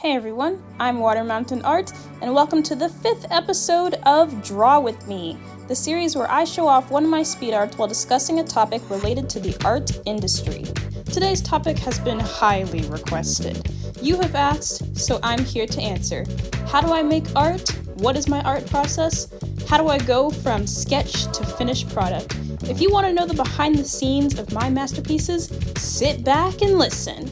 Hey everyone, I'm Water Mountain Art, and welcome to the 5th episode of Draw With Me, the series where I show off one of my speed arts while discussing a topic related to the art industry. Today's topic has been highly requested. You have asked, so I'm here to answer. How do I make art? What is my art process? How do I go from sketch to finished product? If you want to know the behind the scenes of my masterpieces, sit back and listen.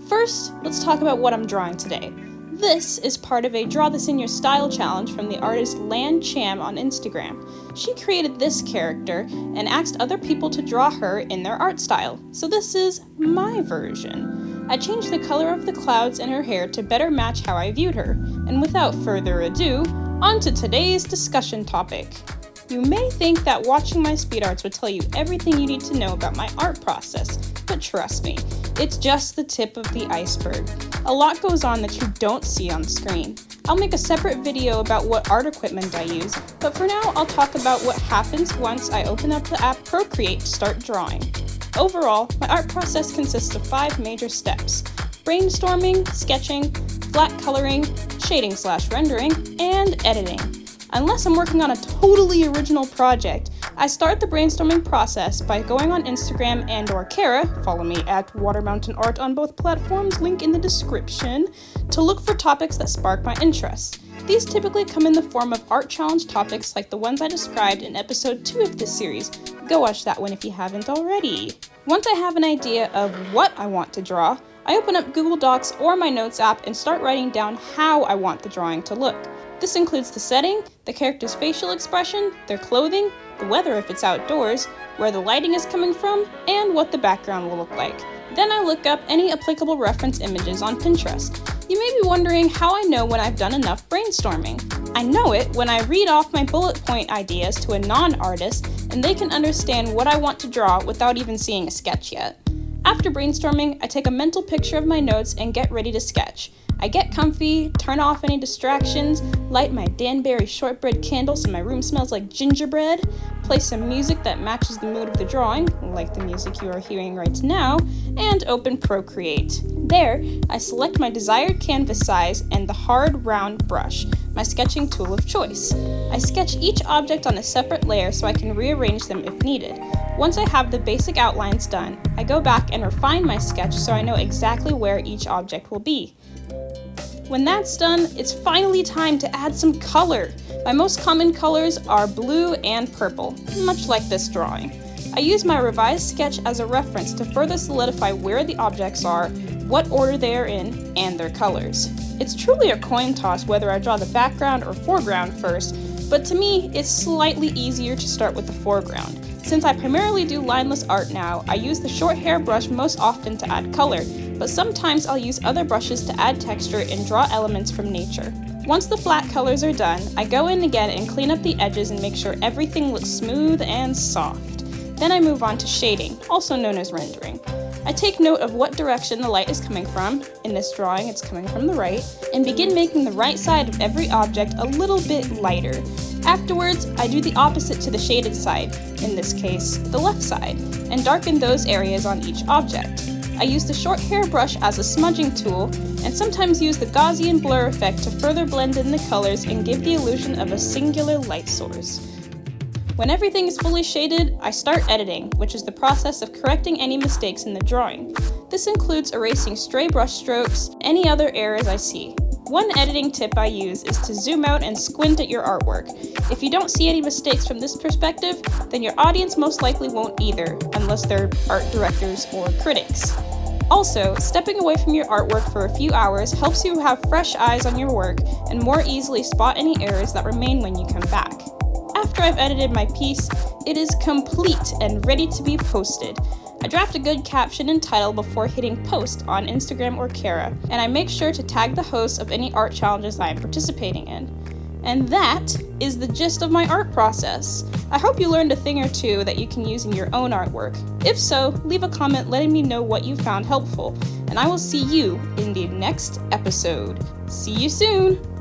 First, let's talk about what I'm drawing today. This is part of a Draw This in Your Style challenge from the artist Lan Cham on Instagram. She created this character and asked other people to draw her in their art style, so this is my version. I changed the color of the clouds in her hair to better match how I viewed her, and without further ado, on to today's discussion topic. You may think that watching my speed arts would tell you everything you need to know about my art process, but trust me, it's just the tip of the iceberg. A lot goes on that you don't see on screen. I'll make a separate video about what art equipment I use, but for now I'll talk about what happens once I open up the app Procreate to start drawing. Overall, my art process consists of 5 major steps: brainstorming, sketching, flat coloring, shading/rendering, and editing. Unless I'm working on a totally original project, I start the brainstorming process by going on Instagram and/or Kara, follow me at Water Mountain Art on both platforms, link in the description, to look for topics that spark my interest. These typically come in the form of art challenge topics like the ones I described in episode 2 of this series. Go watch that one if you haven't already. Once I have an idea of what I want to draw, I open up Google Docs or my Notes app and start writing down how I want the drawing to look. This includes the setting, the character's facial expression, their clothing, the weather if it's outdoors, where the lighting is coming from, and what the background will look like. Then I look up any applicable reference images on Pinterest. You may be wondering how I know when I've done enough brainstorming. I know it when I read off my bullet point ideas to a non-artist and they can understand what I want to draw without even seeing a sketch yet. After brainstorming, I take a mental picture of my notes and get ready to sketch. I get comfy, turn off any distractions, light my Danbury shortbread candle so my room smells like gingerbread, play some music that matches the mood of the drawing, like the music you are hearing right now, and open Procreate. There, I select my desired canvas size and the hard, round brush, my sketching tool of choice. I sketch each object on a separate layer so I can rearrange them if needed. Once I have the basic outlines done, I go back and refine my sketch so I know exactly where each object will be. When that's done, it's finally time to add some color. My most common colors are blue and purple, much like this drawing. I use my revised sketch as a reference to further solidify where the objects are, what order they are in, and their colors. It's truly a coin toss whether I draw the background or foreground first, but to me, it's slightly easier to start with the foreground. Since I primarily do lineless art now, I use the short hair brush most often to add color, but sometimes I'll use other brushes to add texture and draw elements from nature. Once the flat colors are done, I go in again and clean up the edges and make sure everything looks smooth and soft. Then I move on to shading, also known as rendering. I take note of what direction the light is coming from, in this drawing it's coming from the right, and begin making the right side of every object a little bit lighter. Afterwards, I do the opposite to the shaded side, in this case, the left side, and darken those areas on each object. I use the short hair brush as a smudging tool, and sometimes use the Gaussian blur effect to further blend in the colors and give the illusion of a singular light source. When everything is fully shaded, I start editing, which is the process of correcting any mistakes in the drawing. This includes erasing stray brush strokes, any other errors I see. One editing tip I use is to zoom out and squint at your artwork. If you don't see any mistakes from this perspective, then your audience most likely won't either, unless they're art directors or critics. Also, stepping away from your artwork for a few hours helps you have fresh eyes on your work and more easily spot any errors that remain when you come back. After I've edited my piece, it is complete and ready to be posted. I draft a good caption and title before hitting post on Instagram or Kara, and I make sure to tag the hosts of any art challenges I am participating in. And that is the gist of my art process. I hope you learned a thing or two that you can use in your own artwork. If so, leave a comment letting me know what you found helpful, and I will see you in the next episode. See you soon!